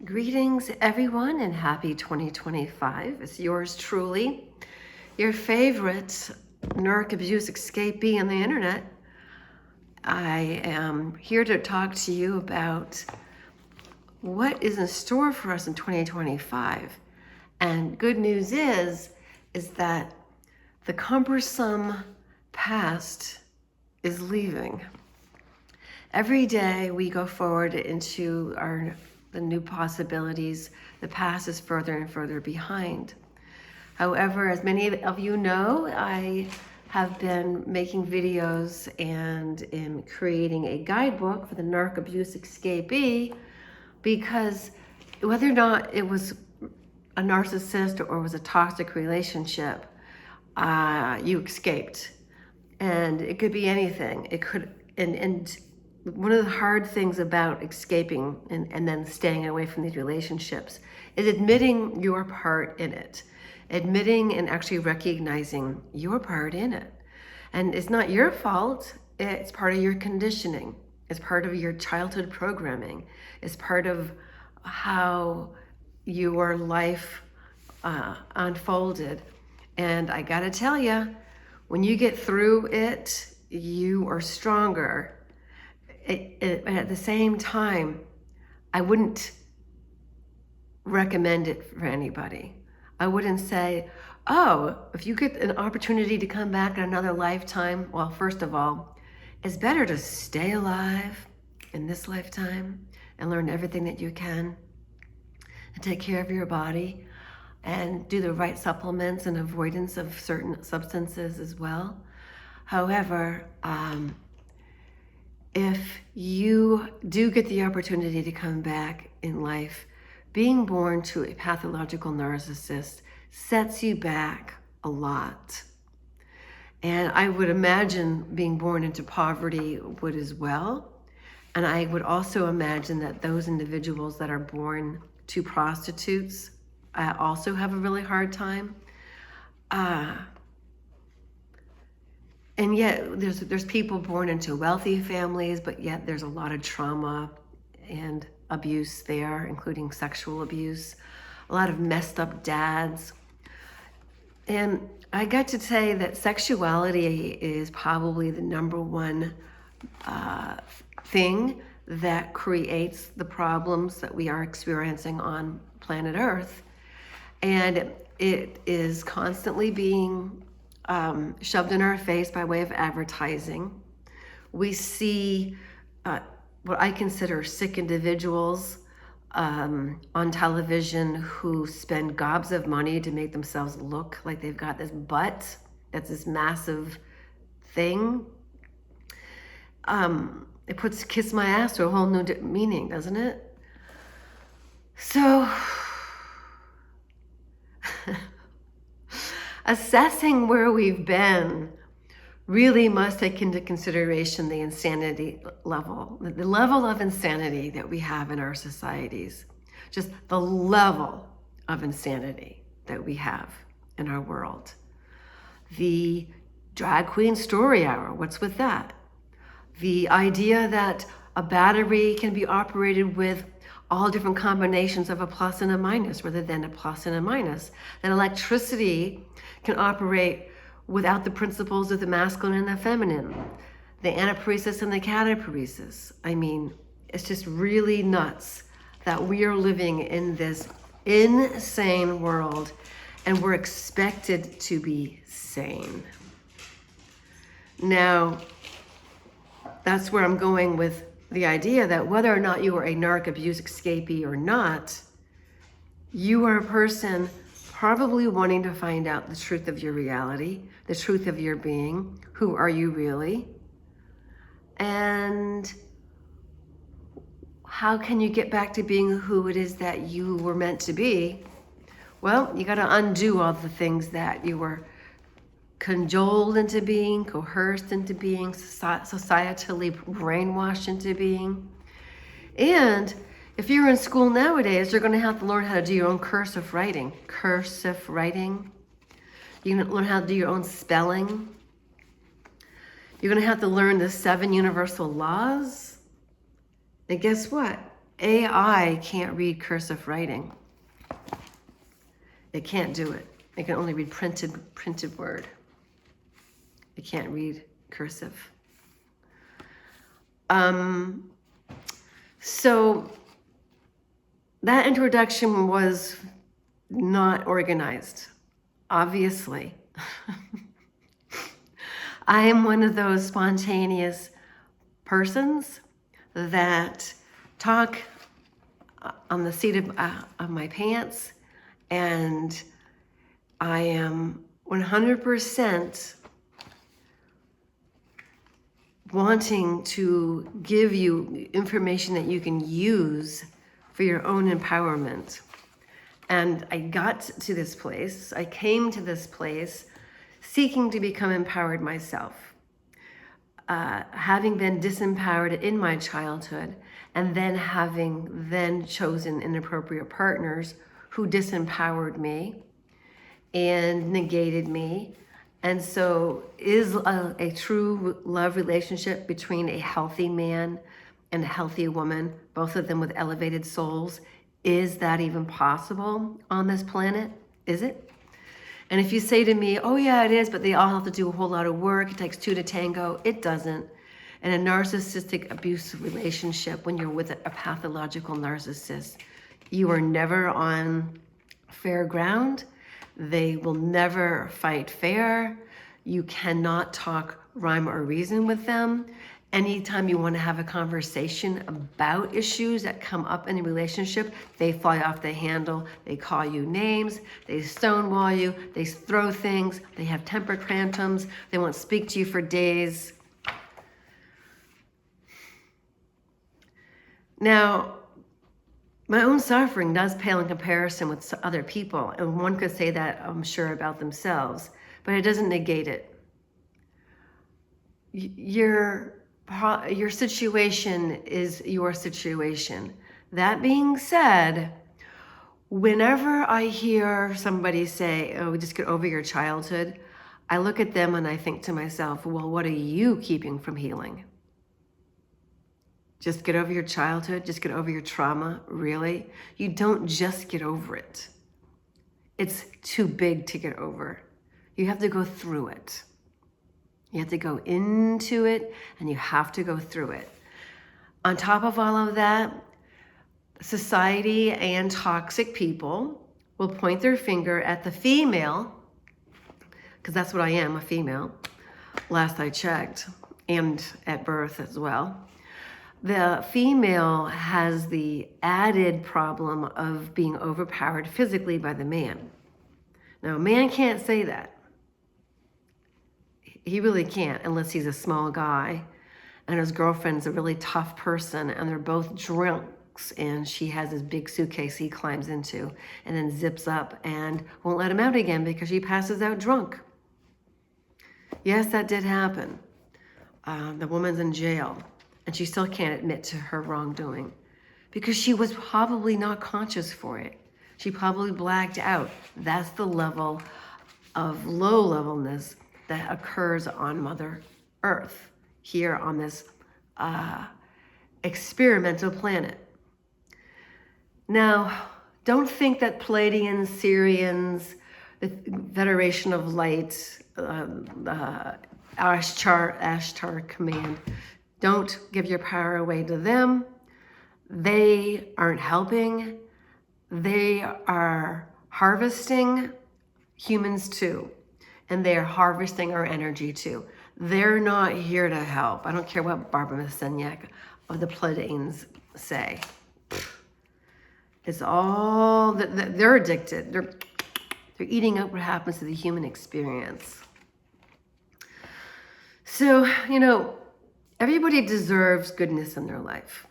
Greetings, everyone, and happy 2025. It's yours truly, your favorite narc abuse escapee on the internet. I am here to talk to you about what is in store for us in 2025. And good news is that the cumbersome past is leaving. Every day we go forward into the new possibilities. The past is further and further behind. However, as many of you know, I have been making videos and am creating a guidebook for the narc abuse escapee, because whether or not it was a narcissist or was a toxic relationship, you escaped. And it could be anything. It could, and one of the hard things about escaping and then staying away from these relationships is admitting your part in it, admitting and actually recognizing your part in it. And it's not your fault. It's part of your conditioning. It's part of your childhood programming. It's part of how your life unfolded. And I gotta tell you, when you get through it, you are stronger. At the same time, I wouldn't recommend it for anybody. I wouldn't say, oh, if you get an opportunity to come back in another lifetime, well, first of all, it's better to stay alive in this lifetime and learn everything that you can and take care of your body and do the right supplements and avoidance of certain substances as well. However, if you do get the opportunity to come back in life, being born to a pathological narcissist sets you back a lot. And I would imagine being born into poverty would as well. And I would also imagine that those individuals that are born to prostitutes also have a really hard time. And yet there's people born into wealthy families, but yet there's a lot of trauma and abuse there, including sexual abuse, a lot of messed up dads. And I got to say that sexuality is probably the number one thing that creates the problems that we are experiencing on planet Earth. And it is constantly being shoved in our face by way of advertising. We see what I consider sick individuals on television who spend gobs of money to make themselves look like they've got this butt that's this massive thing. It puts kiss my ass to a whole new meaning, doesn't it? So assessing where we've been really must take into consideration the insanity level, the level of insanity that we have in our societies, just the level of insanity that we have in our world. The drag queen story hour, what's with that? The idea that a battery can be operated with all different combinations of a plus and a minus rather than a plus and a minus. That electricity can operate without the principles of the masculine and the feminine, the anaparesis and the cataparesis. I mean, it's just really nuts that we are living in this insane world and we're expected to be sane. Now, that's where I'm going with the idea that whether or not you are a narc abuse escapee or not, you are a person probably wanting to find out the truth of your reality, the truth of your being. Who are you really? And how can you get back to being who it is that you were meant to be? Well, you got to undo all the things that you were cajoled into being, coerced into being, societally brainwashed into being. And if you're in school nowadays, you're going to have to learn how to do your own cursive writing. Cursive writing. You're going to learn how to do your own spelling. You're going to have to learn the 7 universal laws. And guess what? AI can't read cursive writing. It can't do it. It can only read printed word. It can't read cursive. So that introduction was not organized, obviously. I am one of those spontaneous persons that talk on the seat of my pants, and I am 100% wanting to give you information that you can use for your own empowerment. And I got to this place, I came to this place seeking to become empowered myself. Having been disempowered in my childhood, and then having chosen inappropriate partners who disempowered me and negated me. And so is a true love relationship between a healthy man and a healthy woman, both of them with elevated souls, is that even possible on this planet? Is it? And if you say to me, oh yeah, it is, but they all have to do a whole lot of work, it takes two to tango, it doesn't. In a narcissistic abusive relationship, when you're with a pathological narcissist, you are never on fair ground. They will never fight fair. You cannot talk rhyme or reason with them. Anytime you want to have a conversation about issues that come up in a relationship, they fly off the handle. They call you names. They stonewall you. They throw things. They have temper tantrums. They won't speak to you for days. Now, my own suffering does pale in comparison with other people, and one could say that, I'm sure, about themselves, but it doesn't negate it. Your situation is your situation. That being said, whenever I hear somebody say, oh, just get over your childhood, I look at them and I think to myself, well, what are you keeping from healing? Just get over your childhood, just get over your trauma, really? You don't just get over it. It's too big to get over. You have to go through it. You have to go into it, and you have to go through it. On top of all of that, society and toxic people will point their finger at the female, because that's what I am, a female, last I checked, and at birth as well. The female has the added problem of being overpowered physically by the man. Now, a man can't say that. He really can't, unless he's a small guy and his girlfriend's a really tough person and they're both drunks, and she has this big suitcase he climbs into and then zips up and won't let him out again because she passes out drunk. Yes, that did happen. The woman's in jail, and she still can't admit to her wrongdoing because she was probably not conscious for it. She probably blacked out. That's the level of low levelness that occurs on Mother Earth, here on this experimental planet. Now, don't think that Pleiadians, Syrians, the Federation of Light, Ashtar Command, don't give your power away to them. They aren't helping. They are harvesting humans too. And they're harvesting our energy too. They're not here to help. I don't care what Barbara Masenyak of the Pleiadians say. It's all, they're addicted. They're eating up what happens to the human experience. So, everybody deserves goodness in their life.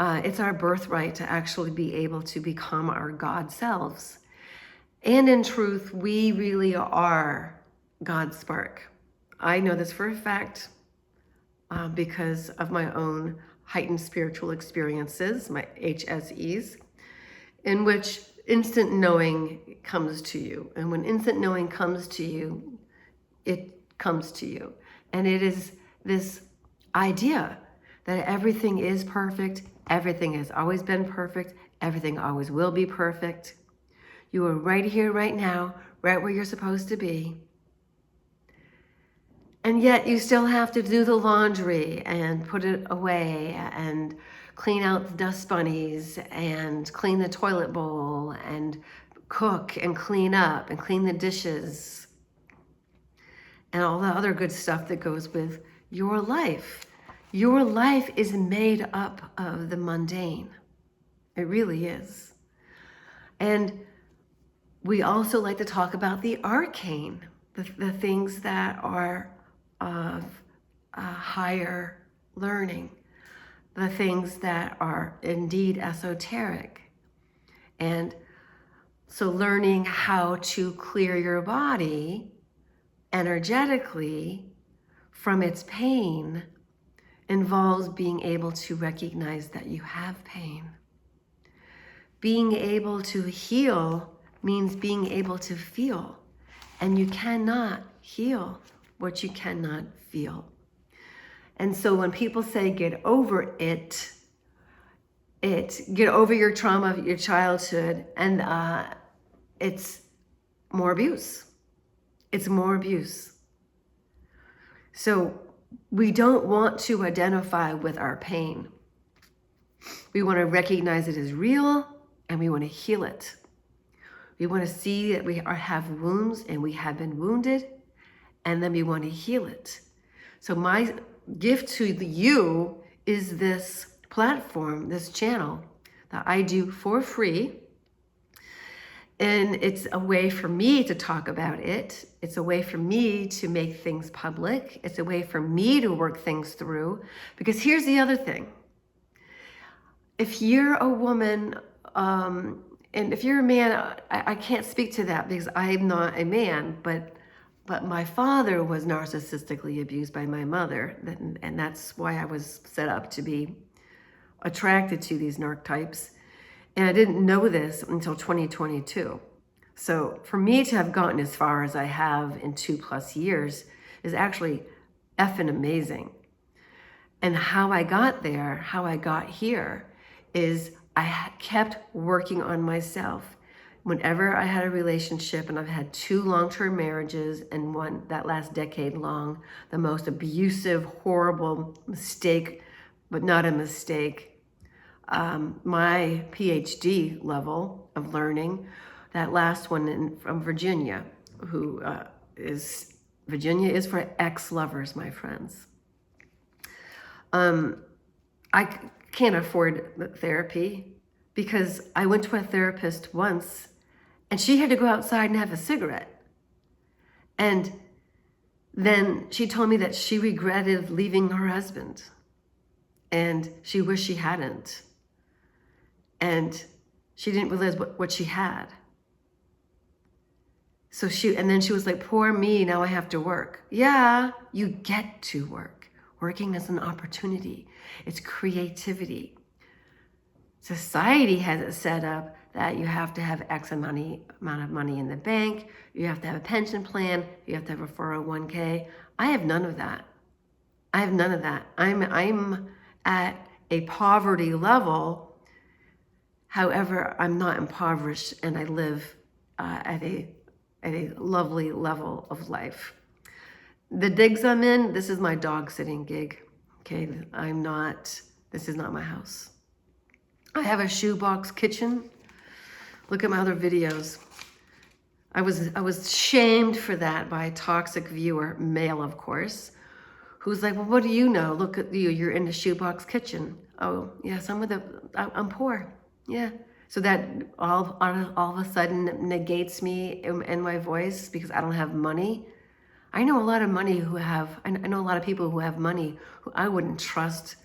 It's our birthright to actually be able to become our God selves. And in truth, we really are God's spark. I know this for a fact because of my own heightened spiritual experiences, my HSEs, in which instant knowing comes to you. And when instant knowing comes to you, it comes to you. And it is this idea that everything is perfect, Everything has always been perfect. Everything always will be perfect. You are right here, right now, right where you're supposed to be. And yet you still have to do the laundry and put it away and clean out the dust bunnies and clean the toilet bowl and cook and clean up and clean the dishes and all the other good stuff that goes with your life. Your life is made up of the mundane. It really is. And we also like to talk about the arcane, the things that are of higher learning, the things that are indeed esoteric. And so learning how to clear your body energetically from its pain involves being able to recognize that you have pain. Being able to heal means being able to feel, and you cannot heal what you cannot feel. And so when people say get over it, get over your trauma of your childhood, and it's more abuse. It's more abuse. So we don't want to identify with our pain. We want to recognize it as real, and we want to heal it. We want to see that we have wounds and we have been wounded, and then we want to heal it. So my gift to you is this platform, this channel that I do for free. And it's a way for me to talk about it. It's a way for me to make things public. It's a way for me to work things through. Because here's the other thing. If you're a woman, and if you're a man, I can't speak to that because I'm not a man, but my father was narcissistically abused by my mother, and that's why I was set up to be attracted to these narc types. And I didn't know this until 2022. So for me to have gotten as far as I have in 2+ years is actually effing amazing. And how I got there, how I got here, is I kept working on myself. Whenever I had a relationship, and I've had 2 long-term marriages and one that last decade long, the most abusive, horrible mistake, but not a mistake. My PhD level of learning, that last one from Virginia, Virginia is for ex-lovers, my friends. I can't afford therapy because I went to a therapist once and she had to go outside and have a cigarette. And then she told me that she regretted leaving her husband and she wished she hadn't. And she didn't realize what she had. So then she was like, poor me, now I have to work. Yeah, you get to work. Working is an opportunity. It's creativity. Society has it set up that you have to have X amount of money in the bank. You have to have a pension plan. You have to have a 401k. I have none of that. I have none of that. I'm at a poverty level. However, I'm not impoverished, and I live at a lovely level of life. The digs I'm in, this is my dog sitting gig. Okay, this is not my house. I have a shoebox kitchen. Look at my other videos. I was shamed for that by a toxic viewer, male of course, who's like, well, what do you know? Look at you, you're in the shoebox kitchen. Oh, yes, I'm poor. Yeah. So that all of a sudden negates me and my voice because I don't have money. I know a lot of I know a lot of people who have money who I wouldn't trust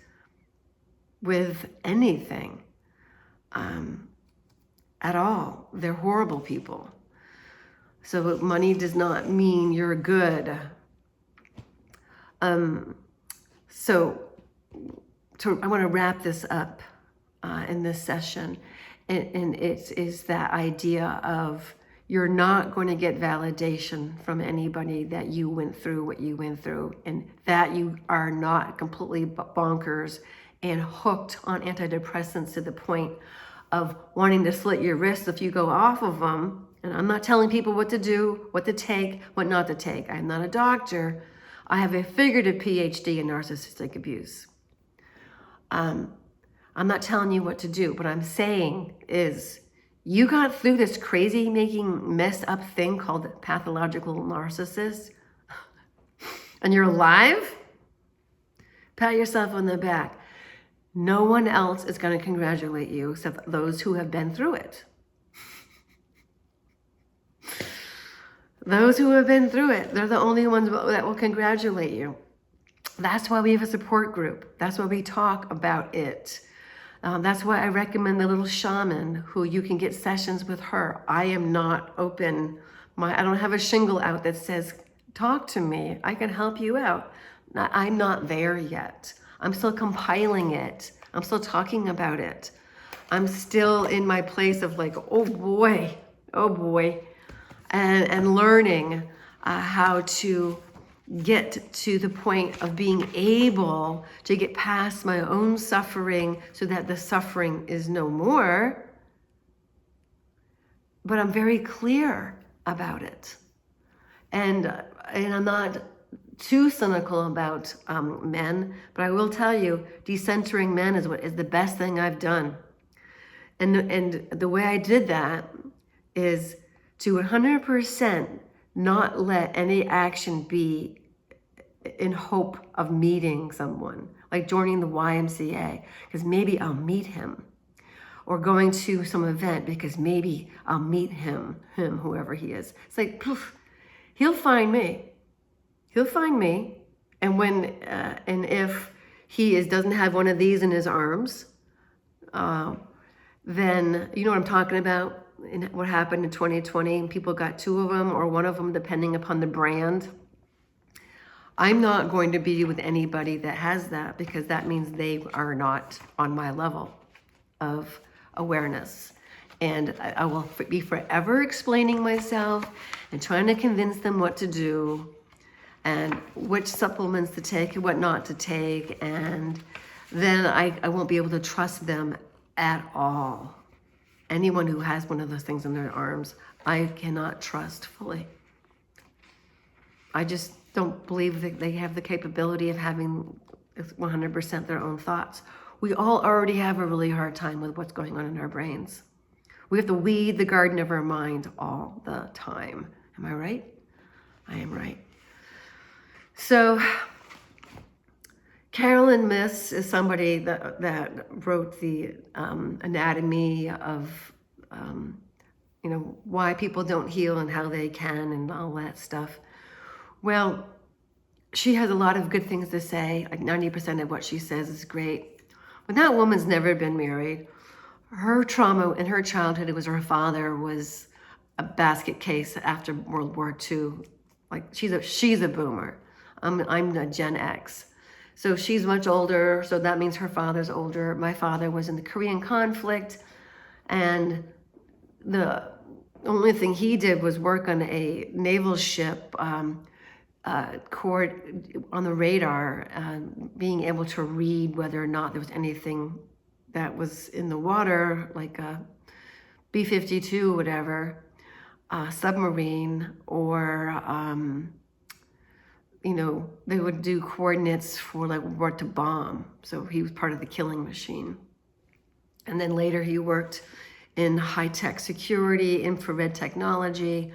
with anything at all. They're horrible people. So money does not mean you're good. So I want to wrap this up in this session. And it is that idea of you're not going to get validation from anybody that you went through what you went through, and that you are not completely bonkers and hooked on antidepressants to the point of wanting to slit your wrists if you go off of them. And I'm not telling people what to do, what to take, what not to take. I'm not a doctor. I have a figurative PhD in narcissistic abuse. I'm not telling you what to do. What I'm saying is, you got through this crazy making messed up thing called pathological narcissist, and you're alive? Pat yourself on the back. No one else is going to congratulate you except those who have been through it. Those who have been through it, they're the only ones that will congratulate you. That's why we have a support group. That's why we talk about it. That's why I recommend the little shaman who you can get sessions with her. I am not open. I don't have a shingle out that says, talk to me. I can help you out. I'm not there yet. I'm still compiling it. I'm still talking about it. I'm still in my place of like, oh boy, and learning how to get to the point of being able to get past my own suffering so that the suffering is no more. But I'm very clear about it. And I'm not too cynical about men, but I will tell you, decentering men is the best thing I've done. And the way I did that is to 100% not let any action be in hope of meeting someone, like joining the YMCA, because maybe I'll meet him, or going to some event because maybe I'll meet him, whoever he is. It's like, poof, he'll find me. He'll find me. And when, and if he doesn't have one of these in his arms, then you know what I'm talking about, and what happened in 2020, and people got two of them or one of them, depending upon the brand. I'm not going to be with anybody that has that, because that means they are not on my level of awareness. And I will be forever explaining myself and trying to convince them what to do and which supplements to take and what not to take. And then I won't be able to trust them at all. Anyone who has one of those things in their arms, I cannot trust fully. I just don't believe that they have the capability of having 100% their own thoughts. We all already have a really hard time with what's going on in our brains. We have to weed the garden of our mind all the time. Am I right? I am right. So Carolyn Myss is somebody that wrote the anatomy of, why people don't heal and how they can and all that stuff. Well, she has a lot of good things to say. Like 90% of what she says is great. But that woman's never been married. Her trauma in her childhood, it was her father was a basket case after World War II. Like she's a boomer. I'm a Gen X. So she's much older, so that means her father's older. My father was in the Korean conflict, and the only thing he did was work on a naval ship, on the radar, being able to read whether or not there was anything that was in the water, like a B-52, whatever, submarine, or they would do coordinates for like what to bomb. So he was part of the killing machine. And then later he worked in high-tech security, infrared technology,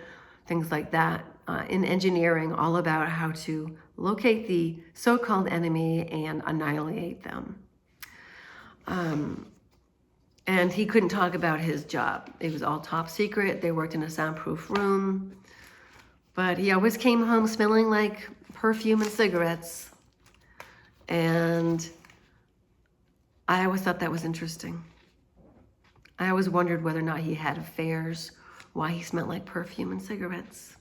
things like that, in engineering, all about how to locate the so-called enemy and annihilate them. And he couldn't talk about his job. It was all top secret. They worked in a soundproof room. But he always came home smelling like perfume and cigarettes. And I always thought that was interesting. I always wondered whether or not he had affairs, why he smelled like perfume and cigarettes.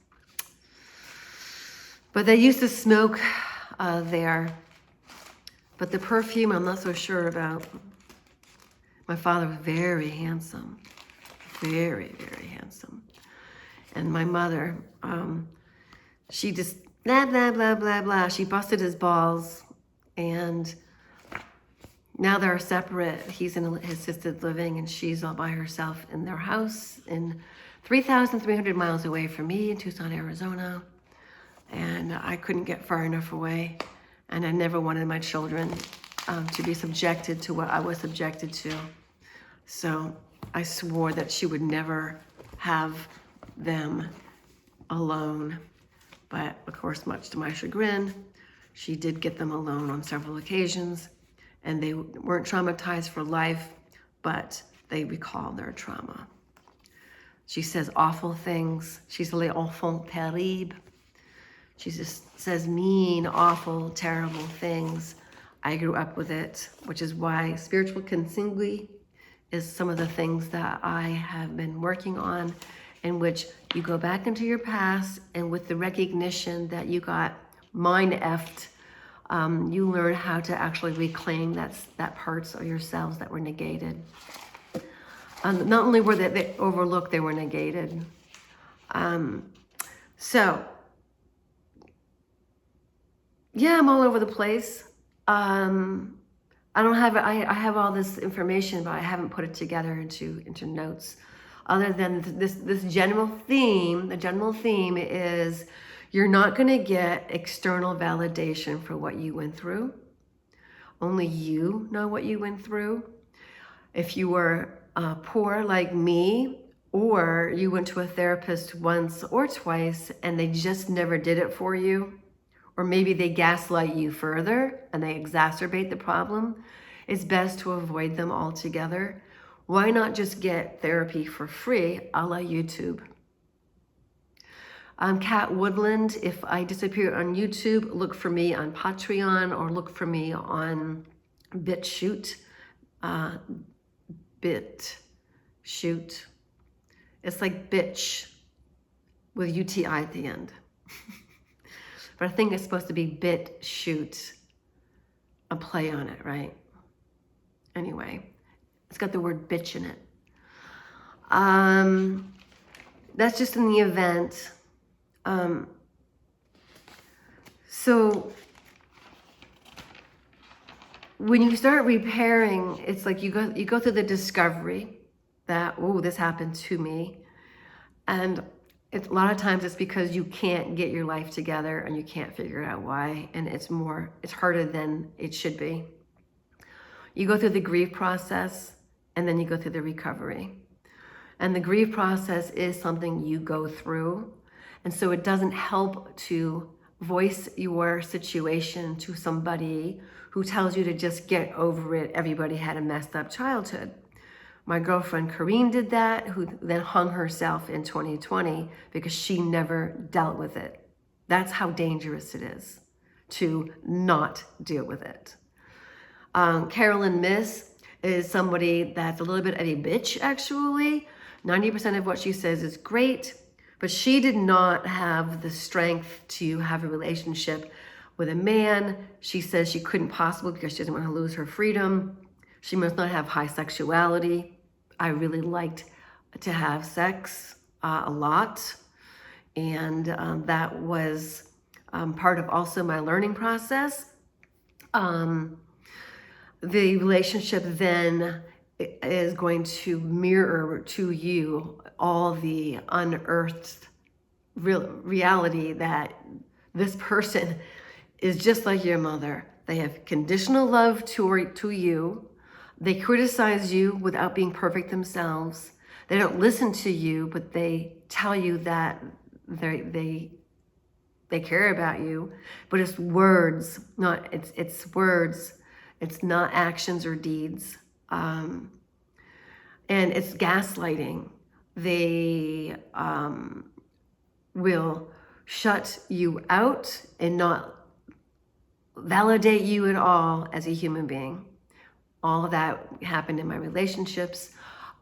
But they used to smoke there. But the perfume, I'm not so sure about. My father was very handsome, very, very handsome. And my mother, she just blah, blah, blah, blah, blah. She busted his balls, and Now they're separate. He's in assisted living and she's all by herself in their house in 3,300 miles away from me in Tucson, Arizona. And I couldn't get far enough away. And I never wanted my children to be subjected to what I was subjected to. So I swore that she would never have them alone. But of course, much to my chagrin, she did get them alone on several occasions. And they weren't traumatized for life, but they recall their trauma. She says awful things. She's les enfants terribles. She just says mean, awful, terrible things. I grew up with it, which is why spiritual consanguine is some of the things that I have been working on, in which you go back into your past and with the recognition that you got mind-effed, you learn how to actually reclaim that parts of yourselves that were negated. Not only were they overlooked, they were negated. So, yeah, I'm all over the place. I don't have, I have all this information, but I haven't put it together into notes. Other than this general theme, the general theme is you're not going to get external validation for what you went through. Only you know what you went through. If you were poor like me, or you went to a therapist once or twice and they just never did it for you, or maybe they gaslight you further and they exacerbate the problem, it's best to avoid them altogether. Why not just get therapy for free, a la YouTube? Cat Woodland, if I disappear on YouTube, look for me on Patreon or look for me on BitChute. BitChute. It's like bitch with UTI at the end. But I think it's supposed to be BitChute, a play on it, right? Anyway, it's got the word bitch in it. That's just in the event. So when you start repairing, it's like you go through the discovery that, oh, this happened to me. And a lot of times it's because you can't get your life together and you can't figure out why. And it's harder than it should be. You go through the grief process and then you go through the recovery. And the grief process is something you go through. And so it doesn't help to voice your situation to somebody who tells you to just get over it. Everybody had a messed up childhood. My girlfriend Corrine did that, who then hung herself in 2020 because she never dealt with it. That's how dangerous it is to not deal with it. Carolyn Miss is somebody that's a little bit of a bitch, actually. 90% of what she says is great, but she did not have the strength to have a relationship with a man. She says she couldn't possibly because she doesn't want to lose her freedom. She must not have high sexuality. I really liked to have sex a lot. And that was part of also my learning process. The relationship then is going to mirror to you all the unearthed reality that this person is just like your mother. They have conditional love to you. They criticize you without being perfect themselves. They don't listen to you, but they tell you that they care about you. But it's words, it's words. It's not actions or deeds. And it's gaslighting. They will shut you out and not validate you at all as a human being. All of that happened in my relationships.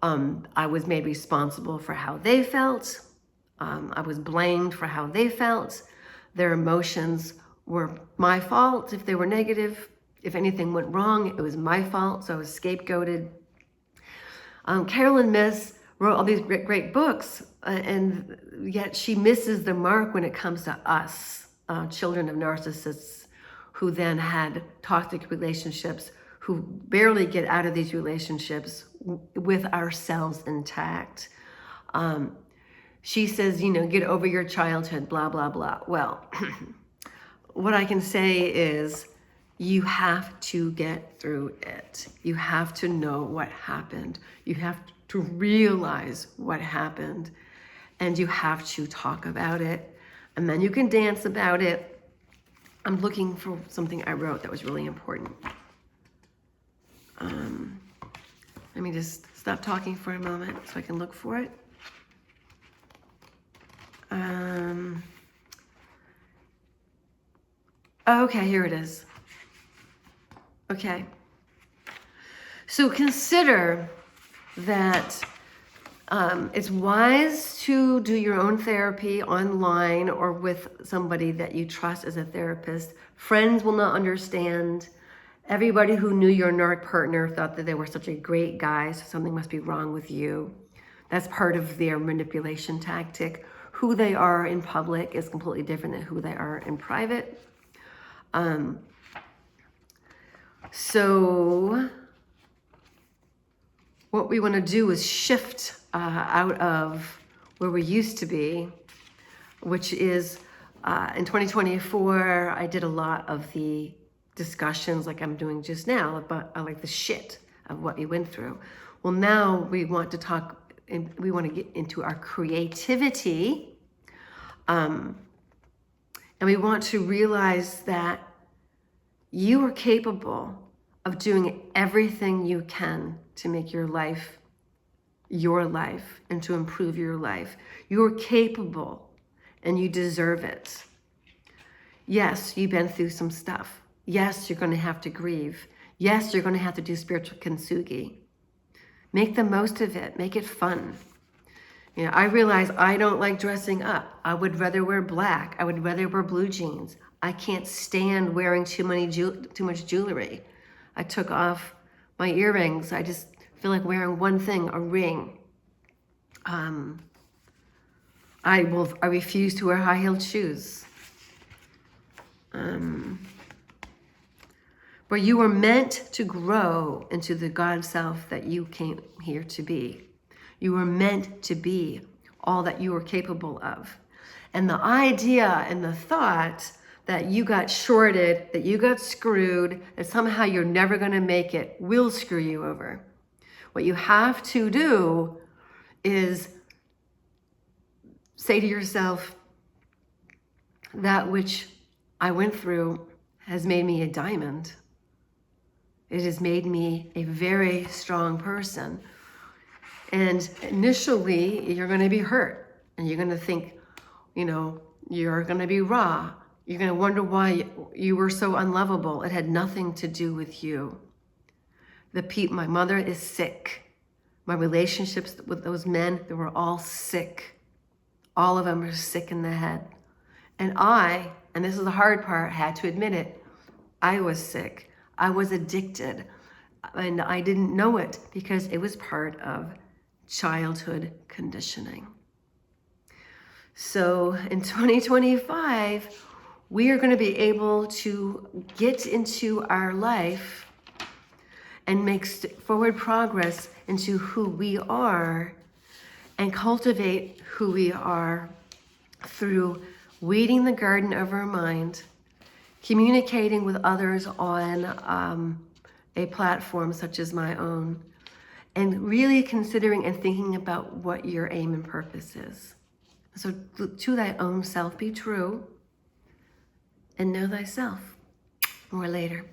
I was made responsible for how they felt. I was blamed for how they felt. Their emotions were my fault if they were negative. If anything went wrong, it was my fault, so I was scapegoated. Carolyn Miss wrote all these great books, and yet she misses the mark when it comes to us, children of narcissists who then had toxic relationships, who barely get out of these relationships with ourselves intact. She says, you know, get over your childhood, blah, blah, blah. Well, what I can say is you have to get through it. You have to know what happened. You have to realize what happened, and you have to talk about it, and then you can dance about it. I'm looking for something I wrote that was really important. Let me just stop talking for a moment so I can look for it. Okay, here it is. Okay. So consider that it's wise to do your own therapy online or with somebody that you trust as a therapist. Friends will not understand. Everybody who knew your narc partner thought that they were such a great guy, so something must be wrong with you. That's part of their manipulation tactic. Who they are in public is completely different than who they are in private. So what we want to do is shift out of where we used to be, which is in 2024, I did a lot of the discussions like I'm doing just now about like the shit of what we went through. Well, now we want to talk, and we want to get into our creativity, and we want to realize that you are capable of doing everything you can to make your life and to improve your life. You're capable and you deserve it. Yes, you've been through some stuff. Yes, you're going to have to grieve. Yes, you're going to have to do spiritual kintsugi. Make the most of it. Make it fun. You know, I realize I don't like dressing up. I would rather wear black. I would rather wear blue jeans. I can't stand wearing too much jewelry. I took off my earrings. I just feel like wearing one thing, a ring. I refuse to wear high-heeled shoes. But you were meant to grow into the God self that you came here to be. You were meant to be all that you were capable of. And the idea and the thought that you got shorted, that you got screwed, that somehow you're never going to make it will screw you over. What you have to do is say to yourself, that which I went through has made me a diamond. It has made me a very strong person. And initially, you're going to be hurt. And you're going to think, you know, you're going to be raw. You're going to wonder why you were so unlovable. It had nothing to do with you. My mother is sick. My relationships with those men, they were all sick. All of them are sick in the head. And this is the hard part, had to admit it, I was sick. I was addicted. And I didn't know it because it was part of childhood conditioning. So in 2025, we are going to be able to get into our life and make forward progress into who we are and cultivate who we are through weeding the garden of our mind, communicating with others on a platform such as my own, and really considering and thinking about what your aim and purpose is. So to thy own self be true, and know thyself. More later.